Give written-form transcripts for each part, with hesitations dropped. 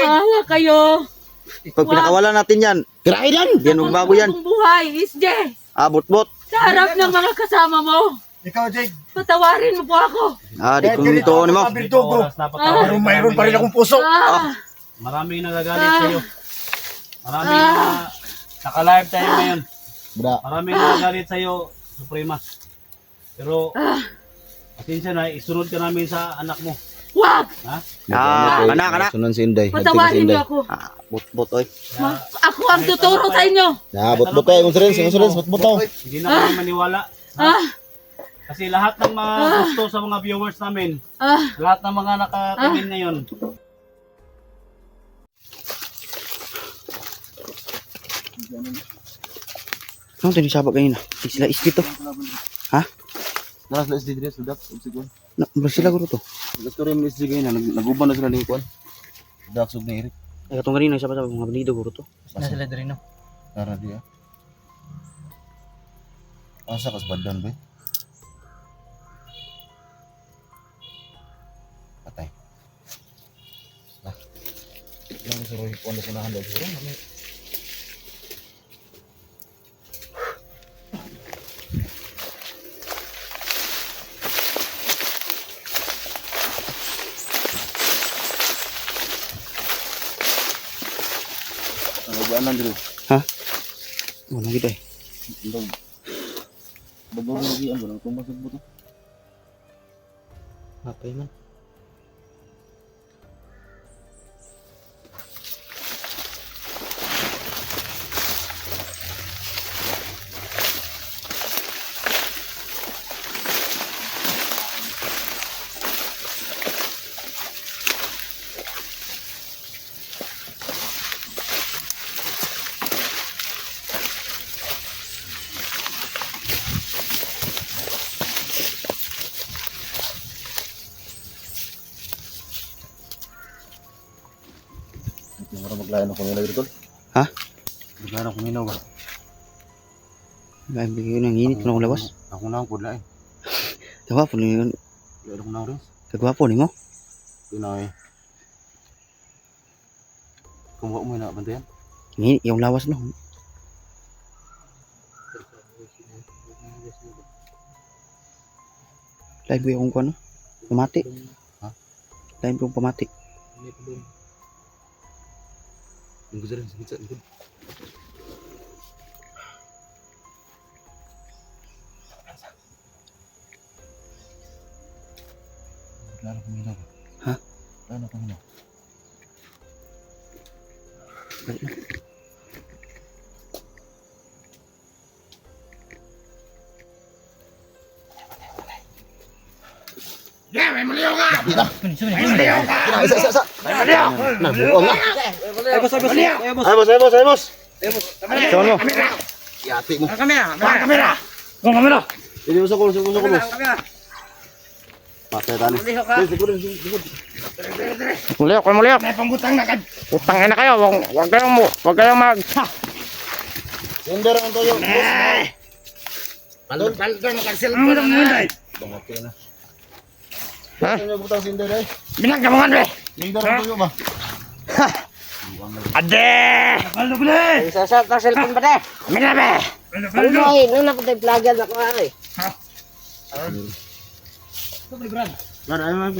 Awa kayo. Pag pinakawalan natin yan, kirain yan. Yan ang bago yan. Ang buhay, Isje. Bot-bot. Sa harap ng mga kasama mo. Ikaw, Jake. Patawarin mo po ako. Di kong ito ni mo. Pero mayroon pa rin akong puso. Maraming nagagalit sa'yo. Maraming naka-live tayo ngayon. Maraming nagagalit sa'yo, Suprema. Pero, pasensya na, isunod ka namin sa anak mo. Wag! Ha? Kana. Sunan si Inday. Patawarin niyo ako. Bot-bot oy. Ako ang tuturo sa inyo. Bot-bot tayo. Bot-bot tayo. Hindi na kami maniwala. Kasi lahat ng mga gusto sa mga viewers namin, lahat ng mga nakatingin ngayon, Ano ito nisabak kanina? Sila iskit to. Ha? Naras na SD dress, sudak, subsequent. Sila guro to. Gusto rin yung SD kanina, naguban na sila ng ikuan. Sudak, sub na irik. Ay katong kanina siya pa sa mga banido guro to. na sila din, no? Nara dia. Asa kas badan ba? Patay. Lah. Lang suruh ikuan na sinahan daw suruh. Ano Andrew? Ha? Wala kita eh. Babaw lagi ang ganang tumasag mo to. Apa man? Mura maglayan ako nila dito. Ha? Maglayan ako minaw ba? Lain bigay ng init ko na akong labas. Ako na ang pudla eh. Kagwapo ni mo. Layan ako na rin. Kagwapo ni mo. Pinay. Kumuha mo na bantayan? Init yung lawas no. Lain ko yung kuno. Pamati. Ha? Lain ko pamati. Yung gusto rin, sakit sa likod. Lalo ko minaw. Ha? Lalo ko minaw. Isa. Nabuong nga. Ay boss. Ay, boss. Saan mo? Yati mo. Kamera! Ini usah ko, boss. Patay tani. Muliok. May pambutang na kad. Utang na kayo. Wag kayong mag. Sender ang toyo, boss. Paldo na kag-cellphone mo dai. Bangati na. Ha? Ano butang sender ay? Binagamongan be. Sender ang toyo ba? Ade! Paldo bele. Sa cellphone ba de? Mina be. Paldo ay, nung napatay plagan ako ari. Brad, ay man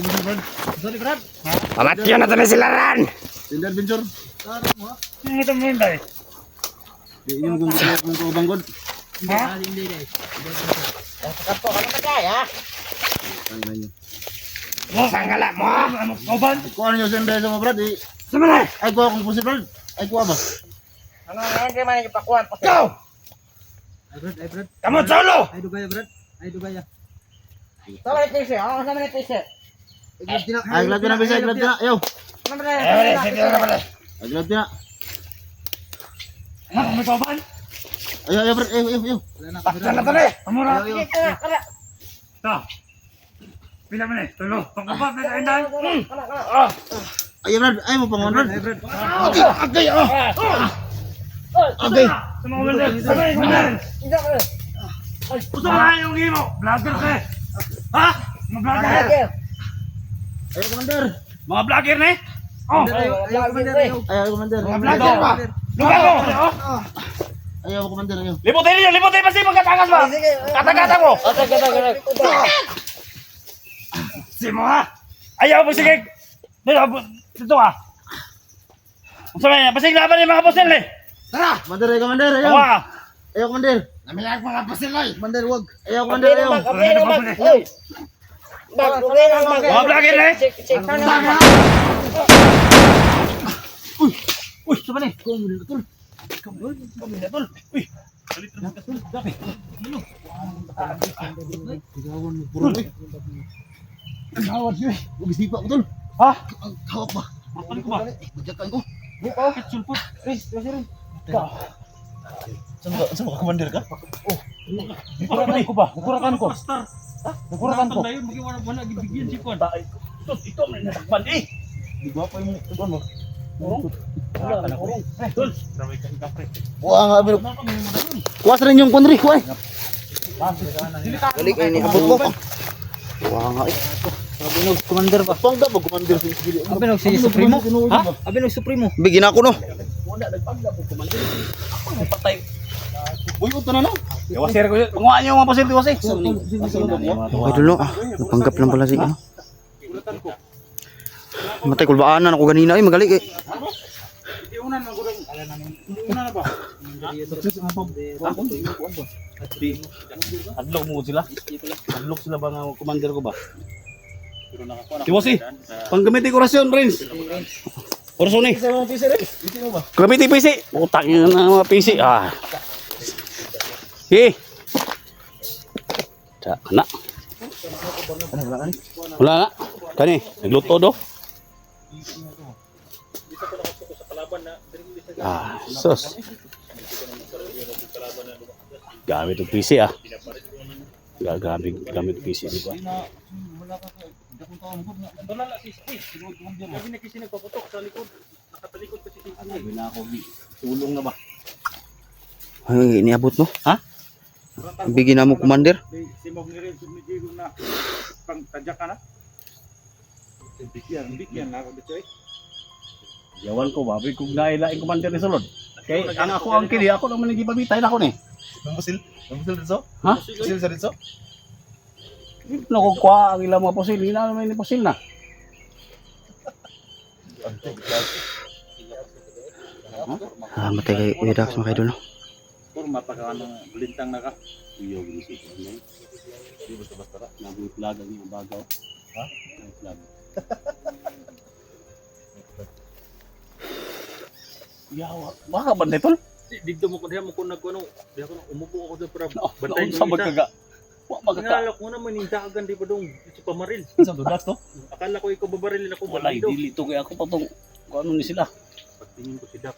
Brad. Pamatyo na to na sila ran. Sender bincur. Ang ito mo dai. Di yung kung banggod. Ha? Kapo, ano ba kaya? Mo sangala mo. Ano koban? Kung ano yung sender sa mga Brad, Samala. ay kuha kung pusi Brad. Ay kuha ba? Ano nga hindi man ipakuan pa. Go. Kamu solo. Sama ni PC, ako sama ni PC. Ay glad na bisa, glad na. Yo. Ano ba Eh, sige na pala. Ay glad na. Ano mo koban? Ayo Brad, ayo. Basta na tali. Amura. Kala. Ta. Pila man eh. Tulo. Pangkapat na kainday. Ayo Brad, ay mo pangon Brad. Agay. Agay. Sama mo na. Usa na yung imo. Vlogger ka. Ha? Mga vlogger. Ayo Commander. mga vlogger na eh. Oh! Ayaw, Commander. Ayaw, Commander. Mga vlogger ba? Lugar mo! Ayaw, Commander. Ayaw. Liputin ninyo! Liputin pa siya magkatangas ba? Katagata mo! Si mo ha? Ayaw mo sige! Dito ka! Sabi, pasig laban yung mga pusil eh! Commander, ayaw, Commander. Ayaw. Awa! Ayaw, Commander. Namilag mga pasilay. Commander, wag. Ayaw, Commander. Ayaw. Mga vlogger eh! Uy, sa ni? Commander, tol. Uy! Gawad siya. Huwag isipa ko, tol. Ha? Ang hawak ba? Ano ko ba? Bajakan ko. Bakit sulpot? Saan ka, Commander ka? Nakuratan ko ba? Nakuratan ko. Nakuratan ko. Wala gibigyan si Kwan. Ito may natakpan eh. Di ba pa yung tugon mo? Wala na kurong. Tol, traway ka kapre. Kuha nga, bro. Kuha sa rin yung kunri. Kuha eh. Balik ini abot mo. Kuha nga eh. Abinog Commander ba? Pangga ba, Commander? Abinog si Supremo? Ha? Abinog Supremo. Bigyan ako, no? Uy, ito na lang. Wasir ko. Tunguan niyo mga pasil diwasi. Okay, dulo. Napanggap lang pala si ano. Matay, kulbaanan ako ganina. Ay, magaling eh. Hadlok mo sila. Hadlok sila ba nga commander ko ba? Diwasi. Panggamit ko rasyon, Prince. Orson eh. Gamitin PC. Utang yun na mga PC. Ah. Sige. Ana. Wala na. Kani, nagluto do. Ah, sus. Gamit yung PC ah. Gamit PC di ba? Sabi na ako, tulong na ba? Ay, iniabot mo. Ha? Bigyan na mo, Commander. Si Mog ni Rin, sumigiro na. Pang tadyak ka na. Bigyan na ako dito eh. Yawan ko ba? Kung nailaing commander ni Sulod. Kaya ang ako ang kili, ako naman nagipabitay na ako ni. Ang pusil? Ang pusil dito? Ha? Pusil sa dito? Nakukuha ang ilang mga pusil. Hindi na naman yung pusil na. Ah, matay kay Kuya Dax, mga idol, no? Puro mapakawan ng lintang na ka. Iyo, ginisip ko na yun. Hindi basta-basta ka. Nabulagan yung bagaw. Ha? Nabulagan. Yawa. Baka ba na ito? Dito mo ko diha mo ko nagkuno. Diha ko umupo ako sa para Bantay bantay sa magkaga. Wa magkaka. Akala ko naman nindagan di pa dong si pamaril. Isang dudas to? Akala ko ikaw babarilin ako Wala, bandido. dili to kaya ako patong kung ano ni sila. Pagtingin ko si Dak.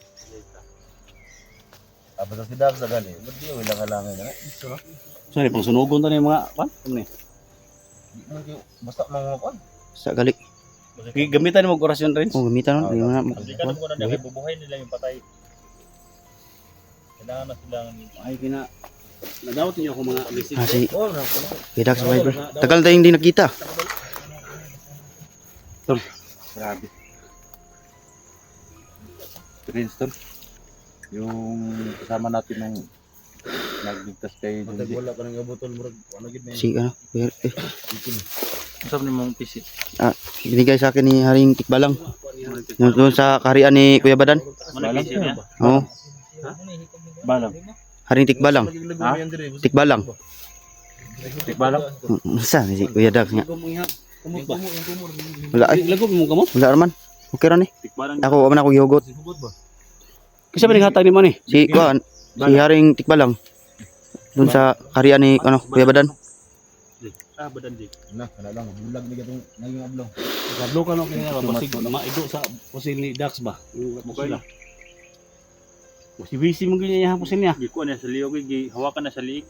Basta si Dab sa gali. Ba't di yung ilang halangin na? Ito na. So, pang sunugon to na yung mga, pan? Ano ni? Basta mga kwan. Sa gali. Gamitan mo orasyon rin. Oh, gamitan, no? Di mo na. Pagkano ko na nakibubuhay nila yung patay. Kailangan na silang Ay, nadawat niyo ako mga aggressive. Ah, si Kuya Dax, mga idol. Tagal tayong hindi nakita. Grabe. Princeton. Yung kasama natin nung nagligtas kay Junji. Wala ka nang gabutol murag ano gid Si, ano, Kuya, Usap ni mong pisit. binigay sa akin ni Haring Tikbalang. Doon sa kaharian ni Kuya Badan. Managisi niya. Oo, Balang. Haring Tikbalang. Ha? Tikbalang. Tikbalang. Sa si Kuya Dax nga. Kamot ba? Wala ay. Lagob mo kamot? Wala naman. Okay ra ni. Tikbalang. Ako, wala ako gihugot. Kasi ba naghatag ni mo ni? Si Kuan, si Haring Tikbalang. Doon sa kaharian ni ano, Kuya Badan. Badan di. Na, kana lang bulag ni gatong naging ablong. Kablo ka no kaya basig maido sa pusil ni Dax ba? Yung sila. Si busy mo ganyan yung pusil niya. Di ko na sa liog gi hawakan na sa liig.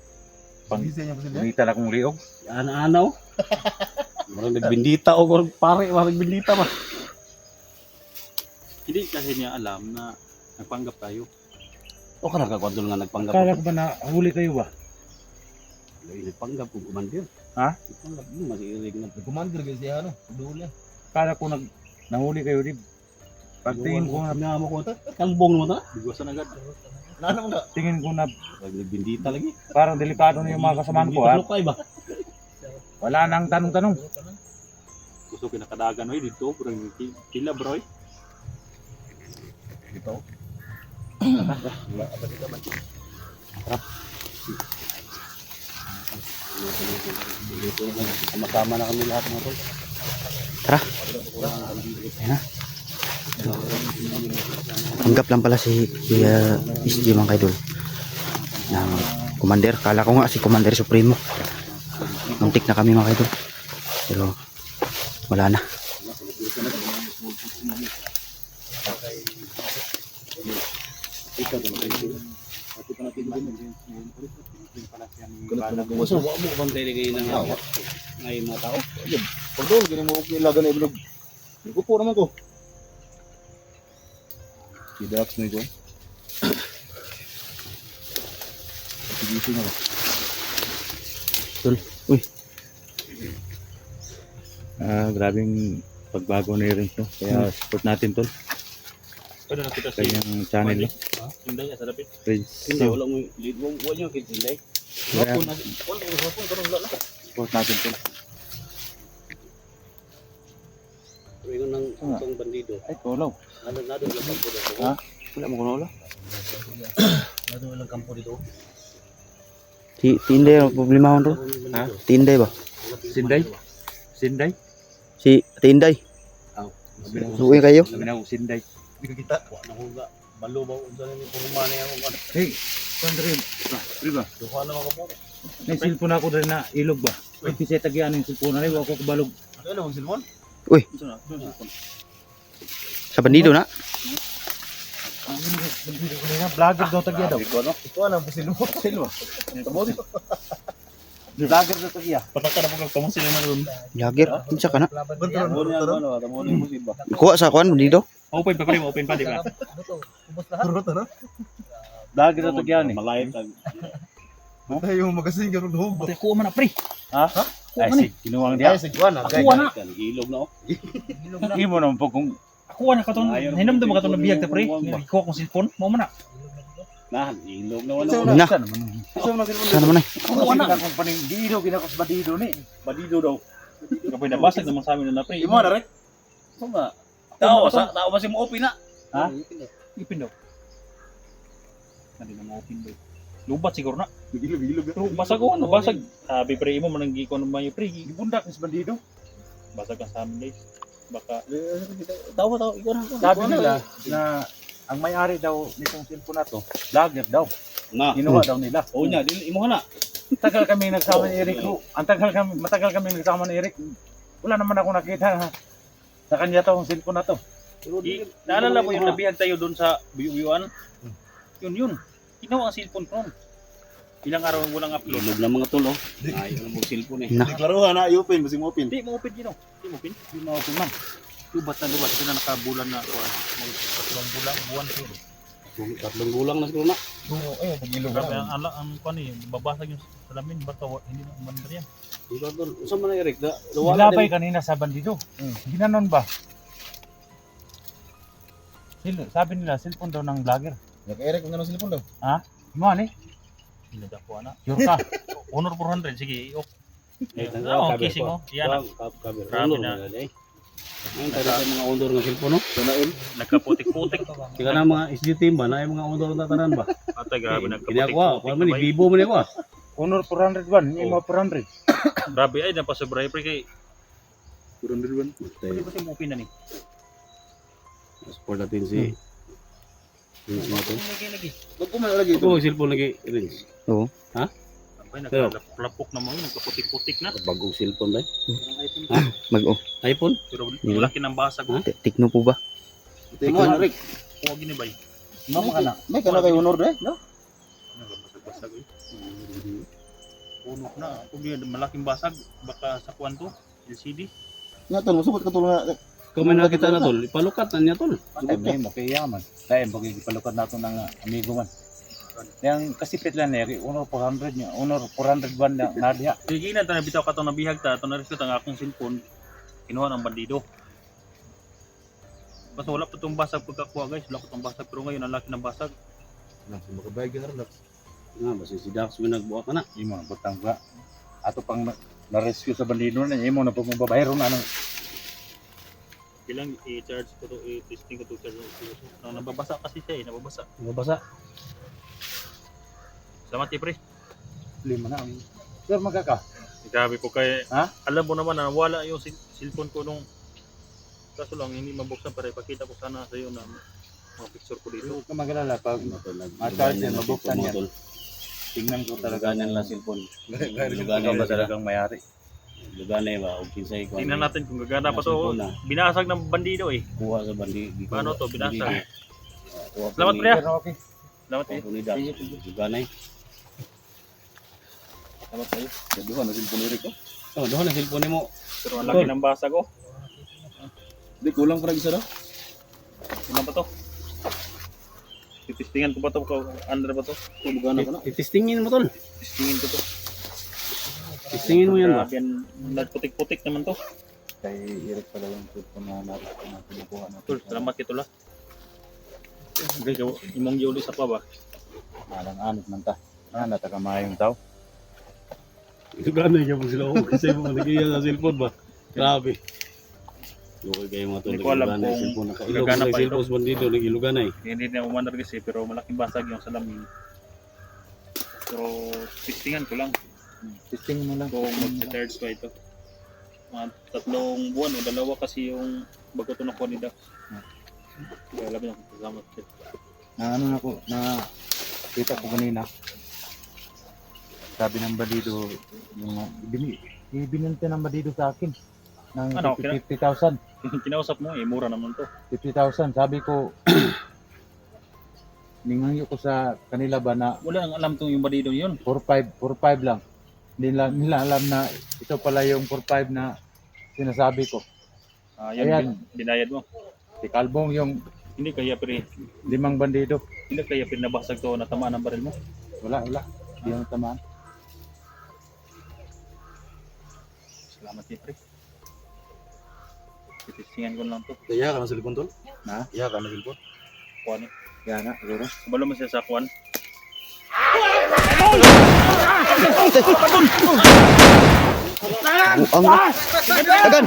Pangisa niya pusil. Ngita na kong liog. Ana-anaw. Marang nagbindita o pare, marang nagbindita ba? Hindi kasi niya alam na nagpanggap tayo. O ka nagkakwadol nga nagpanggap. Akala ko ba na huli kayo ba? Nagpanggap kung kumandir. Ha? Nagpanggap mo, masirig na. Commander guys siya ano, dulo. Akala ko nahuli kayo di. Pagtingin ko na, mo ko kalbong naman ta. Bigwasan agad. tingin ko na Bindita lagi. parang delikado na yung mga kasamaan ko. At Lukay ba? wala nang tanong-tanong. Gusto kinakadagan oy dito, burang kila bro. Sama-sama na kami lahat mga tol. Tara. Ayan na. Tanggap lang pala si SG mga kaidol. Ng Commander. Kala ko nga si Commander Supremo. Muntik na kami mga kaidol. Pero wala na. Gusto mo mo bantay ni ng ngay mga tao. Pagdol, gini mo ilaga na ibilog. Ikupo naman ko. Kidax na ito. Sige na ba? Tol. Uy. Grabing pagbago na rin to. Kaya support natin tol. Pwede na kita Kanyang channel. Hinday sa dapit. Hindi wala mo lead mo wala yung kintinday. Kaya Hapon karon wala na. support natin tol. Pero nang itong bandido. Ay, tulaw. Nado lang kampo dito. Ha? Wala mo kuno wala. Nado lang kampo dito. Si Inday ang problema ko ron. Ha? Si Inday ba? Sinday? Sinday? Si Ate Inday. Suwi kayo. Sabi na ako, Sinday. Wa na huga. Balo ba unsa ni pumana ako kan. Hey, Pandre. Riba. Duha na mga po. May cellphone ako rin na ilog ba? Ay, pisay tagyan yung cellphone na rin. Wako kubalog. Ano ang silmon? Uy. Sa bandido na. Vlogger daw tagyan daw. Iko no. Iko na po silmon. Silmon. Tamo. Vlogger daw tagyan. Pataka na pag pamon sila na ron. Lager. Kinsa ka na? Tamo niya ano, tamo ni musiba. Kuha sa kuan bandido. Open pa pare, open pa di ba? Vlogger daw tagyan eh. Malayot ang Patay kuha man na pre. Ha? Ay, sige. Kinuwang diya. Kuha na. ilog na oh. Imo naman po kung Kuha na katon. Hinamdam ka to na biyag ta pre. Kuha kong cellphone, mo man na. Nah, ilog na wala. Na. saan naman. Sana man ay. Kuha na. Kung paning dido, ginakos badido ni. Badido daw. Kapag nabasag naman sa amin na pre. Imo na rek. Suma. Tao ba si mo open na? Ha? Ipin daw. Hindi na mo open daw. Lubat siguro na. Pero basag ko, ano, basag. Sabi pre mo, mananggi ko naman yung pre. Ibundak ni bandido. Basag ang sa amin guys. Baka, Tawa ikaw na. Sabi nila na ang may-ari daw nitong cellphone na to, vlogger daw. Na. Kinuha daw nila. Oh nya, dili imo na. Tagal kami nagsama ni Eric. Matagal kami nagsama ni Eric. Wala naman ako nakita sa kanya to, ang cellphone na to. naalala mo yung nabihag tayo doon sa buyuan? Yun. Ginawa ang cellphone ko. Ilang araw mo lang upload. Ilog na mga tol oh. Ayaw na mo cellphone eh. Na. Klaruhan na, i-open, basi mo open. Hindi mo open gino. Hindi mo open. Hindi mo open man. Lubat kasi na nakabulan na kuha. Tatlong buwan siguro. 3 bulang na siguro na. Oo, pag-ilog Grabe ang kuha ni babasag yung salamin baka hindi na umandar yan. Ikaw tol, unsa man na Eric? Nilabay kanina sa bandido. Ginanon ba? Sabi nila, cellphone daw ng vlogger. Nag-Eric kung anong cellphone daw. Ha? Mo ani? Pinadakuha na. Sure ka? Honor 400 sige. Eh, Oh, kissing oh. Yan. Grabe Grabe na. na. Ang tayo sa mga ondor ng cellphone no. Nagkaputik-putik. Kaya na mga SD team ba na yung mga ondor na tanan ba? Ate grabe Kinakuha, kuha man nagkaputik-putik. Vivo man ako. Honor 401, yung mga 400. Grabe ay napasobray pre kay. Pwede Pwede ba si Mupi na ni? Support natin si Rins natin. Lagi. Wag ko man lagi Ito mag cellphone lagi Rins. Oo. Ay nagkalapok na mo yun, nagkaputik-putik na. Bagong cellphone ba? Mag-o. iPhone? Pero malaki ng basag mo. Tikno po ba? Tingnan mo Eric. Kuha gini bay. Mama ka na. May kana kay honor deh. Basag-basag eh. Puno na. Kung di malaking basag, baka sa kuwan to, LCD. Nya tol, musubot ka tol nga. Kung may nakita na tol, ipalukat na niya tol. Ay, may makiyaman. Dahil pagkikipalukad nato ng amigo man. Yang kasipit lang neri, honor 400 niya. Honor 401 na nadya. Sige na tayo bitaw ka itong nabihag ta, itong narisot ang akong cellphone, kinuha ng bandido. Basta wala pa itong basag pagkakuha guys. Wala pa itong basag. Pero ngayon ang laki ng basag. Nga, basta si Dax may nagbuha ka na. Imo butang ba. Ato pang na-rescue sa bandido na imo na pag mababayro na ano. Kailang i-charge ko to, i-testing ko to charge ko. Nababasa kasi siya nababasa. Mabasa. Salamat pre. Lima na. Sir magkaka. Grabe po kay, Ha? alam mo naman na wala yung cellphone ko nung, kaso lang hindi mabuksan para ipakita ko sana sa iyo na mga picture ko dito. Huwag ka mag-alala pag ma-charge yan, mabuksan yan. Tingnan ko talaga Luganan lang cellphone. Ikaw ba talagang mayari? Luganay ba? O kinsay ko. Tingnan natin kung gagana pa to. Cellphone na. Binasag ng bandido eh. Kuha sa bandi. Paano to? Binasag. Kuha Salamat, ni- pre. Pero okay. Salamat eh. Kuha ni Dax. Luganay. Salamat tayo. Duha na cellphone ni Rico. Oh, doon na cellphone mo. Pero ang laki ng basag oh. Di kulang pa isa daw. Ano ba to? Titistingan ko ba to? Under ba to? Lugana ko na. Itistingin mo tol. Titistingin ko to. Tistingin mo yan ba? Grabe, nagputik-putik naman to. Kay Eric pala yung cellphone na nakuha natin. Tol, salamat kito la. Okay, imong yuli sa pa ba? Malang anit man ta. Nataka mayong tao. Luganay ka po sila. Kasi mo nagiyan sa cellphone ba? Grabe. Okay kayo mga tol. Hindi ko alam Luganay, kung cellphone. Ilog gagana sa pa ito. cellphone sa bandido. Nagiluganay. Hindi na umandar kasi pero malaking basag yung salamin. Pero testingan ko lang Testing mo lang. kung mag-charge pa ito. Mga 3 buwan o 2 kasi yung bago ito nakuha ni Dax. Kaya alam niya kung kasama siya. Na ano na ko, na kita ko kanina. Sabi ng balido, yung ibinenta ng balido sa akin ng Ano, 50,000. Kinausap mo, mura naman to. 50,000. Sabi ko, ningangyo ko sa kanila ba na Wala nang alam tong yung badido yun. 4.5 lang. Hindi nila alam na ito pala yung 4.5 na sinasabi ko. Yan, Ayan. binayad mo. Si Kalbong yung Hindi kaya pero 5 bandido. hindi kaya pinabasag to na tamaan ng baril mo. Wala. Hindi ang tamaan. Salamat kay pre. Titistingan ko lang to. Kaya ka na cellphone tol? Na? Kaya ka na cellphone? Kuha ni. Kaya nga, siguro. Kabalo mo siya sa kuwan. Buang. Agan.